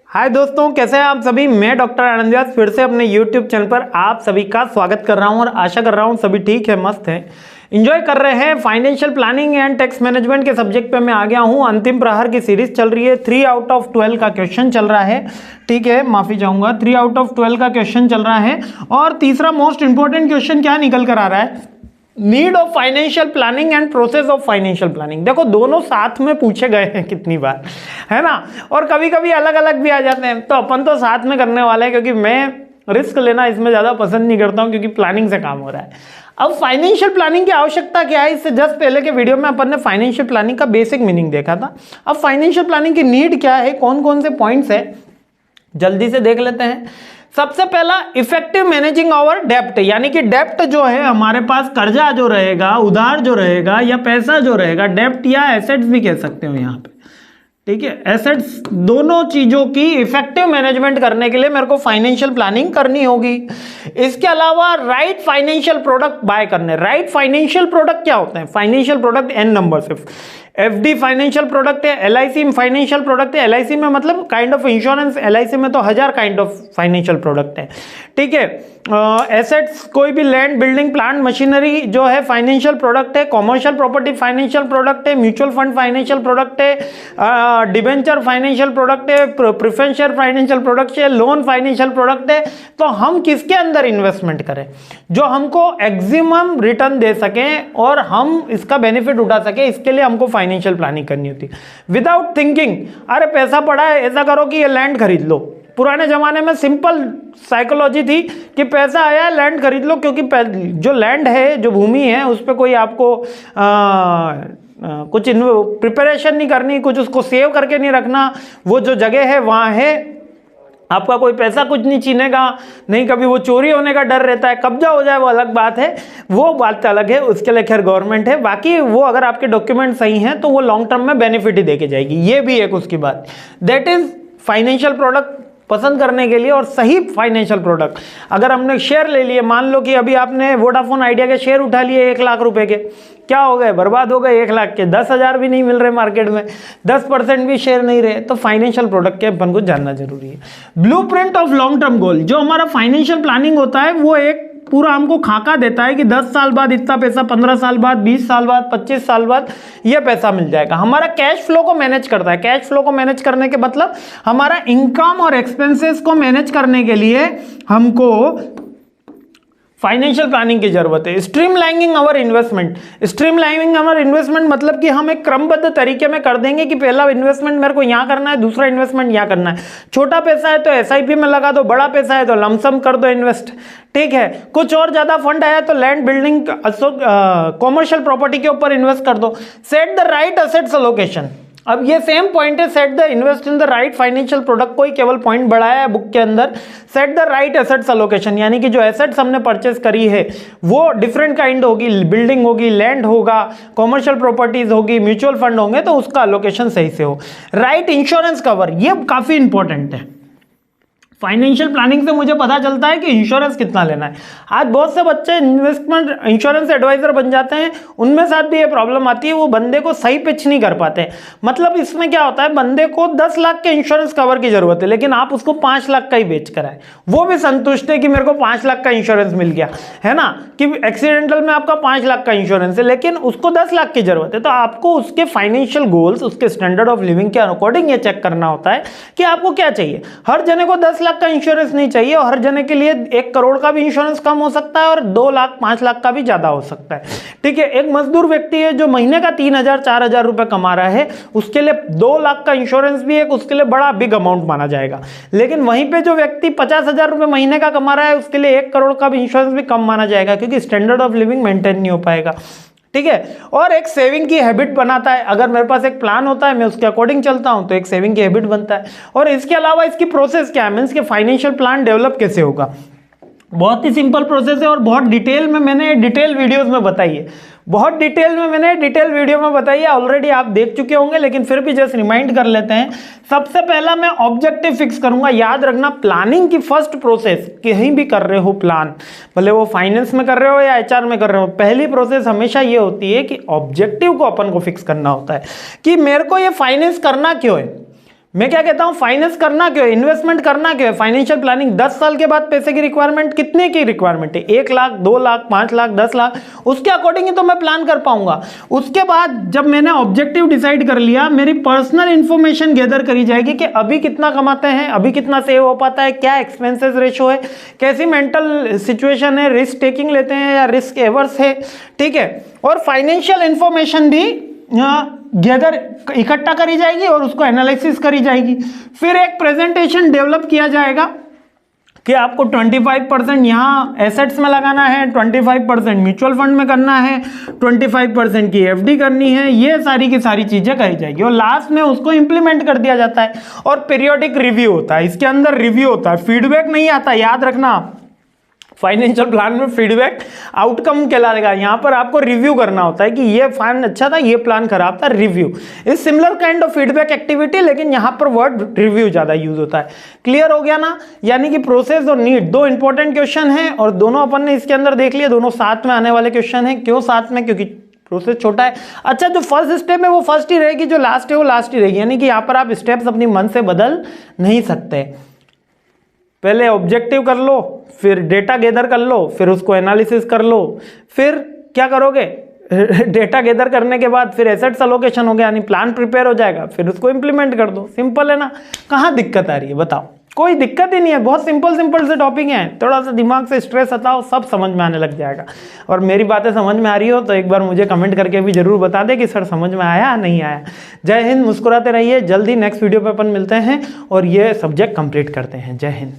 हाय दोस्तों, कैसे हैं आप सभी। मैं डॉक्टर आनंद व्यास फिर से अपने YouTube चैनल पर आप सभी का स्वागत कर रहा हूं और आशा कर रहा हूं सभी ठीक है, मस्त है, एंजॉय कर रहे हैं। Financial planning and tax management के सब्जेक्ट पे मैं आ गया हूं। अंतिम प्रहर की सीरीज चल रही है। 3 आउट ऑफ 12 का क्वेश्चन चल रहा है, ठीक है, माफी चाहूंगा। 3 आउट ऑफ 12 का क्वेश्चन चल रहा है और तीसरा मोस्ट इंपॉर्टेंट क्वेश्चन क्या निकल कर आ रहा है, need of financial planning and process of financial planning. देखो दोनों साथ में पूछे गए हैं कितनी बार, है ना, और कभी कभी अलग अलग भी आ जाते हैं। तो अपन तो साथ में करने वाले हैं क्योंकि मैं रिस्क लेना इसमें ज़्यादा पसंद नहीं करता हूं, क्योंकि प्लानिंग से काम हो रहा है। अब फाइनेंशियल प्लानिंग की आवश्यकता क्या है, इससे जस्ट पहले के वीडियो में अपन ने फाइनेंशियल प्लानिंग का बेसिक मीनिंग देखा था। अब फाइनेंशियल प्लानिंग की नीड क्या है, कौन कौन से पॉइंट्स है, जल्दी से देख लेते हैं। सबसे पहला, इफेक्टिव मैनेजिंग आवर डेप्ट, यानी कि डेप्ट जो है हमारे पास, कर्जा जो रहेगा, उधार जो रहेगा या पैसा जो रहेगा, डेप्ट या एसेट्स भी कह सकते हो यहाँ पे, ठीक है, एसेट्स, दोनों चीजों की इफेक्टिव मैनेजमेंट करने के लिए मेरे को फाइनेंशियल प्लानिंग करनी होगी। इसके अलावा राइट फाइनेंशियल प्रोडक्ट बाय करने। राइट फाइनेंशियल प्रोडक्ट क्या होते हैं? फाइनेंशियल प्रोडक्ट एन नंबर, सिर्फ एफडी फाइनेंशियल प्रोडक्ट है, एलआईसी फाइनेंशियल प्रोडक्ट है। एलआईसी में मतलब काइंड ऑफ इंश्योरेंस, एलआईसी में तो 1000 काइंड ऑफ फाइनेंशियल प्रोडक्ट है, ठीक है। एसेट्स, कोई भी लैंड, बिल्डिंग, प्लांट, मशीनरी जो है फाइनेंशियल प्रोडक्ट है। कॉमर्शियल प्रॉपर्टी फाइनेंशियल प्रोडक्ट है। म्यूचुअल फंड फाइनेंशियल प्रोडक्ट है। डिबेंचर फाइनेंशियल प्रोडक्ट है। प्रेफरेंशियल फाइनेंशियल प्रोडक्ट है। लोन फाइनेंशियल प्रोडक्ट है। तो हम किसके अंदर इन्वेस्टमेंट करें जो हमको एक्सिमम रिटर्न दे सके और हम इसका बेनिफिट उठा सके, इसके लिए हमको फाइनेंशियल प्लानिंग करनी होती है। विदाउट थिंकिंग, अरे पैसा पड़ा है, ऐसा करो कि ये लैंड खरीद लो। पुराने जमाने में सिंपल साइकोलॉजी थी कि पैसा आया लैंड खरीद लो, क्योंकि जो लैंड है, जो भूमि है, उस पर कोई आपको कुछ प्रिपरेशन नहीं करनी, कुछ उसको सेव करके नहीं रखना। वो जो जगह है वहाँ है, आपका कोई पैसा कुछ नहीं छीनेगा, नहीं कभी वो चोरी होने का डर रहता है। कब्जा हो जाए वो अलग बात है, वो बात अलग है, उसके लिए खैर गवर्नमेंट है। बाकी वो अगर आपके डॉक्यूमेंट सही हैं तो वो लॉन्ग टर्म में बेनिफिट ही देके जाएगी। ये भी एक उसकी बात। दैट इज फाइनेंशियल प्रोडक्ट पसंद करने के लिए। और सही फाइनेंशियल प्रोडक्ट, अगर हमने शेयर ले लिए, मान लो कि अभी आपने वोडाफोन आइडिया के शेयर उठा लिए 1 लाख रुपए के, क्या हो गए, बर्बाद हो गए 1 लाख के। 10,000 भी नहीं मिल रहे मार्केट में, 10% भी शेयर नहीं रहे। तो फाइनेंशियल प्रोडक्ट के अपन को जानना जरूरी है। Blueprint of long term goal, जो हमारा फाइनेंशियल प्लानिंग होता है वो एक पूरा हमको खाका देता है कि 10 साल बाद इतना पैसा, 15 साल बाद, 20 साल बाद, 25 साल बाद ये पैसा मिल जाएगा। हमारा कैश फ्लो को मैनेज करता है। कैश फ्लो को मैनेज करने के मतलब हमारा इनकम और एक्सपेंसेस को मैनेज करने के लिए हमको फाइनेंशियल प्लानिंग की जरूरत है। Streamlining our investment. Streamlining our investment मतलब कि हम एक क्रमबद्ध तरीके में कर देंगे कि पहला इन्वेस्टमेंट मेरे को यहाँ करना है, दूसरा इन्वेस्टमेंट यहाँ करना है। छोटा पैसा है तो एसआईपी में लगा दो, बड़ा पैसा है तो लमसम कर दो इन्वेस्ट, ठीक है। कुछ और ज्यादा फंड आया तो लैंड, बिल्डिंग, कॉमर्शियल प्रॉपर्टी के ऊपर इन्वेस्ट कर दो। Set the right assets allocation. अब ये सेम पॉइंट है, set the invest in the right financial product, कोई केवल पॉइंट बढ़ाया है बुक के अंदर। Set the right assets allocation, यानी कि जो एसेट्स हमने परचेस करी है वो डिफरेंट काइंड होगी, बिल्डिंग होगी, लैंड होगा, कॉमर्शियल प्रॉपर्टीज होगी, म्यूचुअल फंड होंगे, तो उसका एलोकेशन सही से हो। राइट इंश्योरेंस कवर, ये काफी इंपॉर्टेंट है। फाइनेंशियल प्लानिंग से मुझे पता चलता है कि इंश्योरेंस कितना लेना है। आज बहुत से बच्चे इन्वेस्टमेंट इंश्योरेंस एडवाइजर बन जाते हैं, उनमें साथ भी ये प्रॉब्लम आती है, वो बंदे को सही पिच नहीं कर पाते। मतलब इसमें क्या होता है, बंदे को 10 लाख के इंश्योरेंस कवर की जरूरत है, लेकिन आप उसको 5 लाख का ही बेच कर आए, वो भी संतुष्ट है कि मेरे को 5 लाख का इंश्योरेंस मिल गया, है ना, कि एक्सीडेंटल में आपका 5 लाख का इंश्योरेंस है, लेकिन उसको 10 लाख की जरूरत है। तो आपको उसके फाइनेंशियल गोल्स, उसके स्टैंडर्ड ऑफ लिविंग के अकॉर्डिंग ये चेक करना होता है कि आपको क्या चाहिए। हर जने को 10 लाख का इंश्योरेंस नहीं चाहिए, और हर जने के लिए 1 करोड़ का भी इंश्योरेंस कम हो सकता है और 2 लाख 5 लाख का भी ज्यादा हो सकता है, ठीक है। एक मजदूर व्यक्ति है जो महीने का 3,000 4,000 रुपए कमा रहा है, उसके लिए 2 लाख का इंश्योरेंस भी एक उसके लिए बड़ा बिग अमाउंट माना जाएगा। लेकिन वहीं पे जो व्यक्ति 50,000 रुपए महीने का कमा रहा है, उसके लिए 1 करोड़ का भी इंश्योरेंस भी कम माना जाएगा, क्योंकि स्टैंडर्ड ऑफ लिविंग मेंटेन नहीं हो पाएगा, ठीक है। और एक सेविंग की हैबिट बनाता है। अगर मेरे पास एक प्लान होता है, मैं उसके अकॉर्डिंग चलता हूं, तो एक सेविंग की हैबिट बनता है। और इसके अलावा इसकी प्रोसेस क्या है, मींस कि फाइनेंशियल प्लान डेवलप कैसे होगा, बहुत ही सिंपल प्रोसेस है और बहुत डिटेल में मैंने डिटेल वीडियोस में बताई है, बहुत डिटेल में मैंने डिटेल वीडियो में बताई है, ऑलरेडी आप देख चुके होंगे, लेकिन फिर भी जस्ट रिमाइंड कर लेते हैं। सबसे पहला मैं ऑब्जेक्टिव फिक्स करूंगा। याद रखना, प्लानिंग की फर्स्ट प्रोसेस, कहीं भी कर रहे हो प्लान, भले वो फाइनेंस में कर रहे हो या एचआर में कर रहे हो, पहली प्रोसेस हमेशा ये होती है कि ऑब्जेक्टिव को अपन को फिक्स करना होता है कि मेरे को ये फाइनेंस करना क्यों है, मैं क्या कहता हूं, फाइनेंस करना क्यों है, इन्वेस्टमेंट करना क्यों है, फाइनेंशियल प्लानिंग। 10 साल के बाद पैसे की रिक्वायरमेंट कितने की रिक्वायरमेंट है, 1 लाख, 2 लाख, 5 लाख, 10 लाख, उसके अकॉर्डिंग ही तो मैं प्लान कर पाऊंगा। उसके बाद जब मैंने ऑब्जेक्टिव डिसाइड कर लिया, मेरी पर्सनल इंफॉर्मेशन गैदर करी जाएगी कि अभी कितना कमाते हैं, अभी कितना सेव हो पाता है, क्या एक्सपेंसेस रेशो है, कैसी मेंटल सिचुएशन है, रिस्क टेकिंग लेते हैं या रिस्क एवर्स है, ठीक है। और फाइनेंशियल इंफॉर्मेशन भी गैदर इकट्ठा करी जाएगी और उसको एनालिसिस करी जाएगी। फिर एक प्रेजेंटेशन डेवलप किया जाएगा कि आपको 25% यहाँ एसेट्स में लगाना है, 25% म्यूचुअल फंड में करना है, 25% की एफडी करनी है, ये सारी की सारी चीजें करी जाएगी और लास्ट में उसको इंप्लीमेंट कर दिया जाता है। और पीरियोडिक रिव्यू होता है, इसके अंदर रिव्यू होता है, फीडबैक नहीं आता, याद रखना। फाइनेंशियल प्लान में फीडबैक आउटकम कहलाएगा, यहाँ पर आपको रिव्यू करना होता है कि ये प्लान अच्छा था, ये प्लान खराब था, review is similar kind of feedback activity, लेकिन यहाँ पर वर्ड रिव्यू ज्यादा यूज होता है। क्लियर हो गया ना। यानी कि प्रोसेस और नीड दो इंपॉर्टेंट क्वेश्चन है और दोनों अपन ने इसके अंदर देख लिया, दोनों साथ में आने वाले क्वेश्चन है। क्यों साथ में, क्योंकि प्रोसेस छोटा है। अच्छा, जो फर्स्ट स्टेप है वो फर्स्ट ही रहेगी, जो लास्ट है वो लास्ट ही रहेगी, यानी कि यहाँ पर आप स्टेप्स अपनी मन से बदल नहीं सकते। पहले ऑब्जेक्टिव कर लो, फिर डेटा गैदर कर लो, फिर उसको एनालिसिस कर लो, फिर क्या करोगे, डेटा गैदर करने के बाद फिर एसेट्स अलोकेशन हो गया, यानी प्लान प्रिपेयर हो जाएगा, फिर उसको इंप्लीमेंट कर दो। सिंपल है ना। कहाँ दिक्कत आ रही है बताओ, कोई दिक्कत ही नहीं है, बहुत सिंपल सिंपल से टॉपिक हैं। थोड़ा सा दिमाग से स्ट्रेस हटाओ, सब समझ में आने लग जाएगा। और मेरी बातें समझ में आ रही हो तो एक बार मुझे कमेंट करके भी जरूर बता दे कि सर समझ में आया या नहीं आया। जय हिंद, मुस्कुराते रहिए। जल्दी नेक्स्ट वीडियो पे अपन मिलते हैं और ये सब्जेक्ट कंप्लीट करते हैं। जय हिंद।